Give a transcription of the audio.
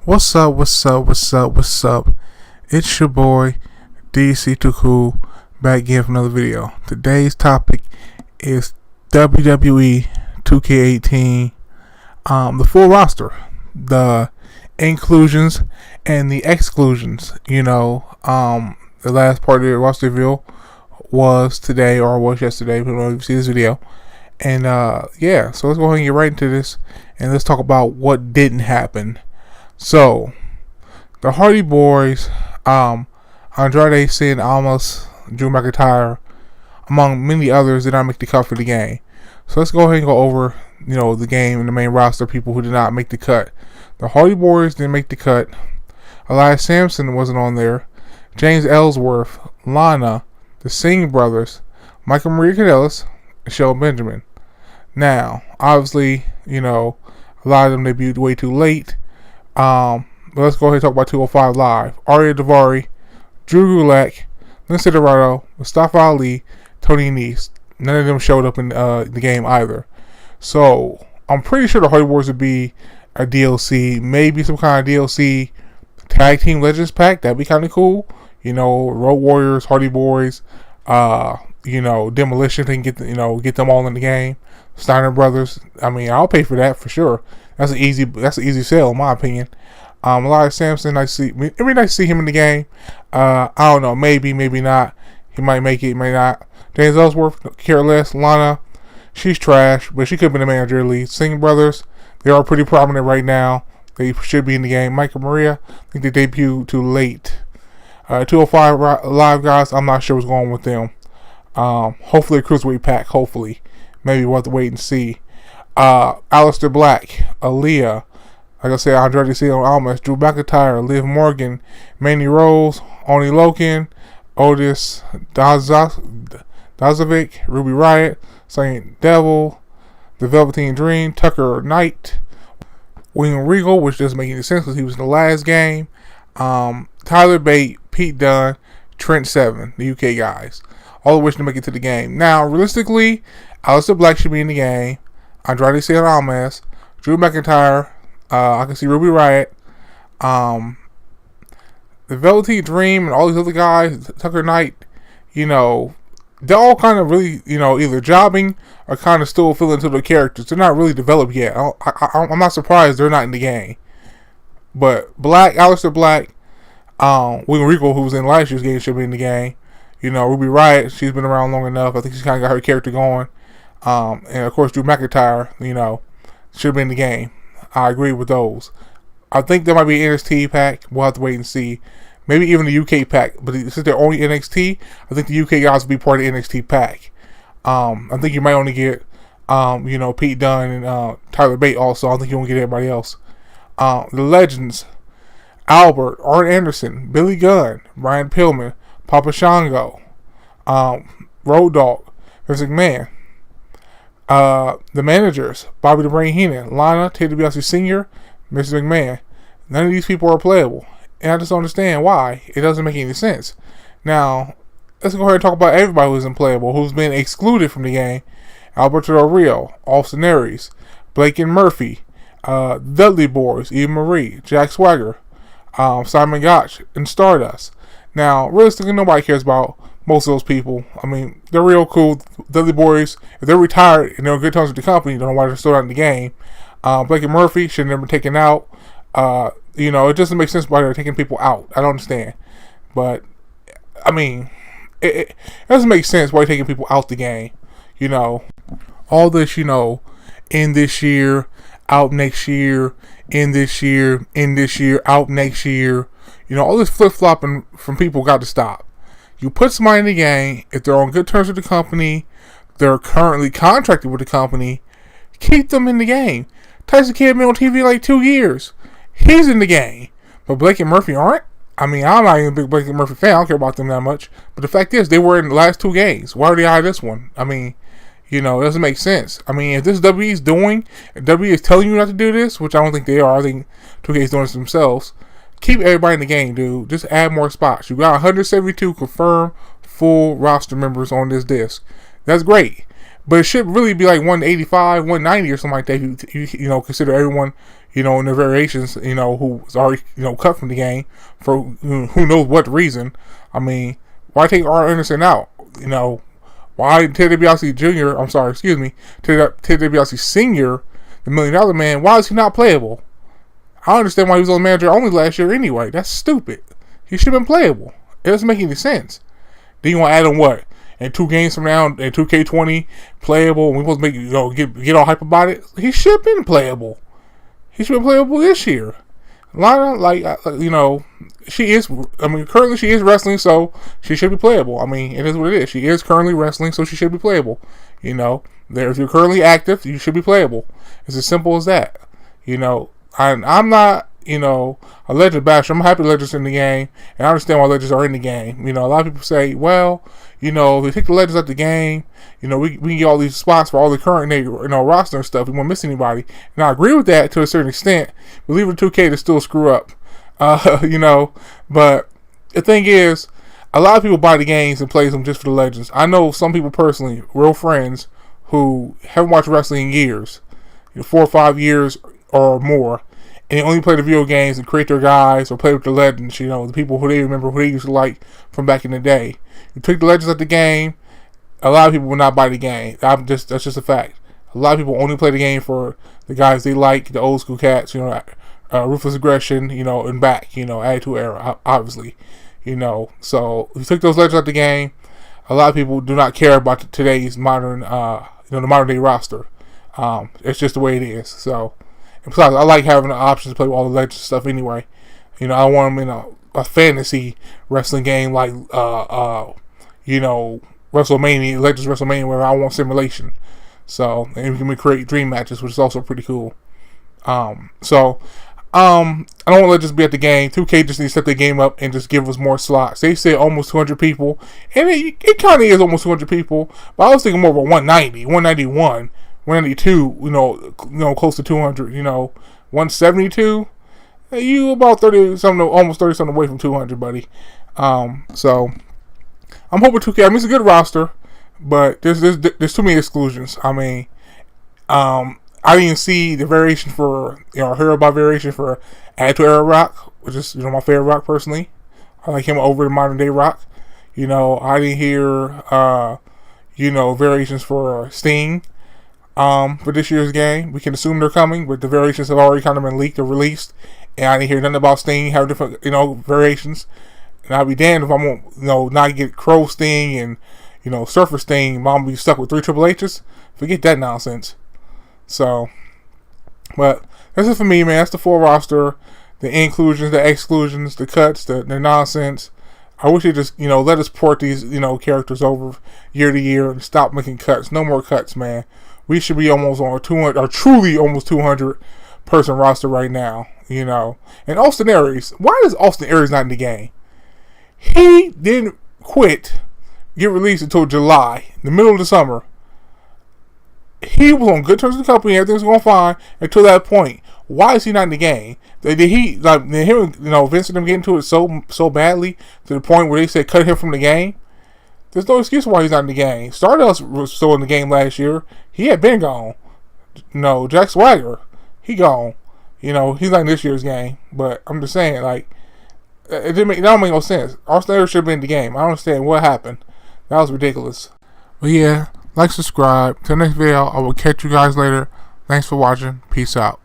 What's up, what's up, what's up, what's up? It's your boy, DC Too Cool, back again for another video. Today's topic is WWE 2K18, the full roster, the inclusions and the exclusions. The last part of the roster reveal was today, or was yesterday, depending on if you see this video. And so let's go ahead and get right into this, and let's talk about what didn't happen. So, the Hardy Boys, Andrade, Cien, Almas, Drew McIntyre, among many others, did not make the cut for the game. So let's go ahead and go over, the game and the main roster people who did not make the cut. The Hardy Boys didn't make the cut. Elias Sampson wasn't on there. James Ellsworth, Lana, the Singh brothers, Michael Maria Kanellis, and Shelton Benjamin. Now, obviously, a lot of them debuted way too late. But let's go ahead and talk about 205 Live. Arya Daivari, Drew Gulak, Lindsay Dorado, Mustafa Ali, Tony Nese. None of them showed up in the game either. So, I'm pretty sure the Hardy Boys would be a DLC, maybe some kind of DLC Tag Team Legends pack. That'd be kind of cool. Road Warriors, Hardy Boys, Demolition. They can get them all in the game. Steiner Brothers. I'll pay for that for sure. That's an easy sell in my opinion. Elias Sampson, it'd be nice to see him in the game. I don't know, maybe not. He might make it, may not. James Ellsworth, care less. Lana, she's trash, but she could be the manager at least. Singh brothers, they are pretty prominent right now. They should be in the game. Michael Maria, I think they debuted too late. 205 Live guys, I'm not sure what's going on with them. Hopefully a cruiserweight pack. Hopefully, maybe we'll have to wait and see. Aleister Black, Aaliyah, like I said, Andrade Cien, Almas, Drew McIntyre, Liv Morgan, Mandy Rose, Oni Loken, Otis Dazovic, Ruby Riott, Saint Devil, The Velveteen Dream, Tucker Knight, William Regal, which doesn't make any sense because he was in the last game. Tyler Bate, Pete Dunne, Trent Seven, the UK guys, all of which to make it to the game. Now, realistically, Aleister Black should be in the game. Andrade Cien Almas, Drew McIntyre, I can see Ruby Riott, the Velveteen Dream, and all these other guys, Tucker Knight, they're all kind of really, either jobbing or kind of still filling into their characters. They're not really developed yet. I'm not surprised they're not in the game. But Aleister Black, William Regal, who was in last year's game, should be in the game. Ruby Riott, she's been around long enough. I think she's kind of got her character going. And of course, Drew McIntyre, should be in the game. I agree with those. I think there might be an NXT pack. We'll have to wait and see. Maybe even the UK pack. But since they're only NXT, I think the UK guys will be part of the NXT pack. I think you might only get, Pete Dunne and Tyler Bate also. I don't think you won't get everybody else. The Legends, Albert, Arn Anderson, Billy Gunn, Brian Pillman, Papa Shango, Road Dogg, Vince McMahon. The managers, Bobby the Brain Heenan, Lana, Ted DiBiase Sr., Mr. McMahon. None of these people are playable. And I just don't understand why. It doesn't make any sense. Now, let's go ahead and talk about everybody who's unplayable, who's been excluded from the game. Alberto Del Rio, Austin Aries, Blake and Murphy, Dudley Boys, Eva Marie, Jack Swagger, Simon Gotch, and Stardust. Now, realistically, nobody cares about most of those people. They're real cool. Dudley Boys, if they're retired and they're on good terms with the company, don't know why they're still not in the game. Blake and Murphy should have never been taken out. It doesn't make sense why they're taking people out. I don't understand. But, it doesn't make sense why they're taking people out the game. All this, in this year, out next year, in this year, out next year. All this flip-flopping from people got to stop. You put somebody in the game, if they're on good terms with the company, they're currently contracted with the company, keep them in the game. Tyson Kidd been on TV like 2 years. He's in the game. But Blake and Murphy aren't? I'm not even a big Blake and Murphy fan. I don't care about them that much. But the fact is, they were in the last 2 games. Why are they out of this one? It doesn't make sense. If this WWE is doing, if WWE is telling you not to do this, which I don't think they are, I think 2K is doing this themselves, keep everybody in the game, dude. Just add more spots. You got 172 confirmed full roster members on this disc. That's great. But it should really be like 185, 190 or something like that. If you know, consider everyone, you know, in their variations, you know, who's already, you know, cut from the game for who knows what reason. I mean, why take Arn Anderson out? You know, why Ted DiBiase Jr., I'm sorry, excuse me, Ted DiBiase Sr., the $1 Million Man, why is he not playable? I understand why he was on manager only last year anyway. That's stupid. He should have been playable. It doesn't make any sense. Then you want to add him what? And 2 games from now, in 2K20, playable, and we're supposed to make, you know, get all hype about it. He should have been playable. He should have been playable this year. Lana, like, you know, she is, I mean, currently she is wrestling, so she should be playable. I mean, it is what it is. She is currently wrestling, so she should be playable. You know, if you're currently active, you should be playable. It's as simple as that. You know, I'm not, you know, a Legend basher. I'm happy Legends in the game, and I understand why Legends are in the game. You know, a lot of people say, well, you know, if we take the Legends out the game, you know, we can get all these spots for all the current, you know, roster and stuff. We won't miss anybody. And I agree with that to a certain extent. But leave it 2K to still screw up. You know, but the thing is, a lot of people buy the games and play them just for the Legends. I know some people personally, real friends, who haven't watched wrestling in years, you know, 4 or 5 years or more, and they only play the video games and create their guys or play with the Legends, you know, the people who they remember, who they used to like from back in the day. You take the Legends at the game, a lot of people will not buy the game. That's just a fact. A lot of people only play the game for the guys they like, the old school cats, you know, Ruthless Aggression, you know, and back, you know, Attitude Era, obviously, you know. So if you took those Legends at the game, a lot of people do not care about today's modern, you know, the modern day roster. It's just the way it is. So, and besides, I like having the option to play with all the Legends stuff anyway. You know, I want them in a fantasy wrestling game like, you know, WrestleMania, Legends WrestleMania, where I want simulation. So, and we can create dream matches, which is also pretty cool. I don't want to let this be at the game. 2K just needs to set the game up and just give us more slots. They say almost 200 people, and it kind of is almost 200 people, but I was thinking more of a 190, 191, 192, you know, close to 200, you know, 172. You about 30 something, almost 30 something away from 200, buddy. So I'm hoping 2K. I mean, it's a good roster, but there's too many exclusions. I mean, I didn't see the variation for, you know, hear about variation for Attitude Era Rock, which is, you know, my favorite Rock personally. I like him over the modern day Rock. You know, I didn't hear, you know, variations for Sting, for this year's game. We can assume they're coming, but the variations have already kind of been leaked or released, and I didn't hear nothing about Sting having different, you know, variations. And I'll be damned if I won't, you know, not get Crow Sting and, you know, Surfer Sting. Mom be stuck with 3 Triple H's. Forget that nonsense. So, but that's it for me, man. That's the full roster, the inclusions, the exclusions, the cuts, the nonsense. I wish they just, you know, let us port these, you know, characters over year to year and stop making cuts. No more cuts, man. We should be almost on a 200, or truly almost 200 person roster right now, you know. And Austin Aries, why is Austin Aries not in the game? He didn't get released until July, the middle of the summer. He was on good terms with the company, everything was going fine until that point. Why is he not in the game? Did him, you know, Vince and them get into it so badly to the point where they said cut him from the game? There's no excuse why he's not in the game. Stardust was still in the game last year. He had been gone. No, Jack Swagger, he gone. You know, he's not in this year's game. But I'm just saying, like, it don't make no sense. Austin Aries should have been in the game. I don't understand what happened. That was ridiculous. But yeah, like, subscribe. Till next video, I will catch you guys later. Thanks for watching. Peace out.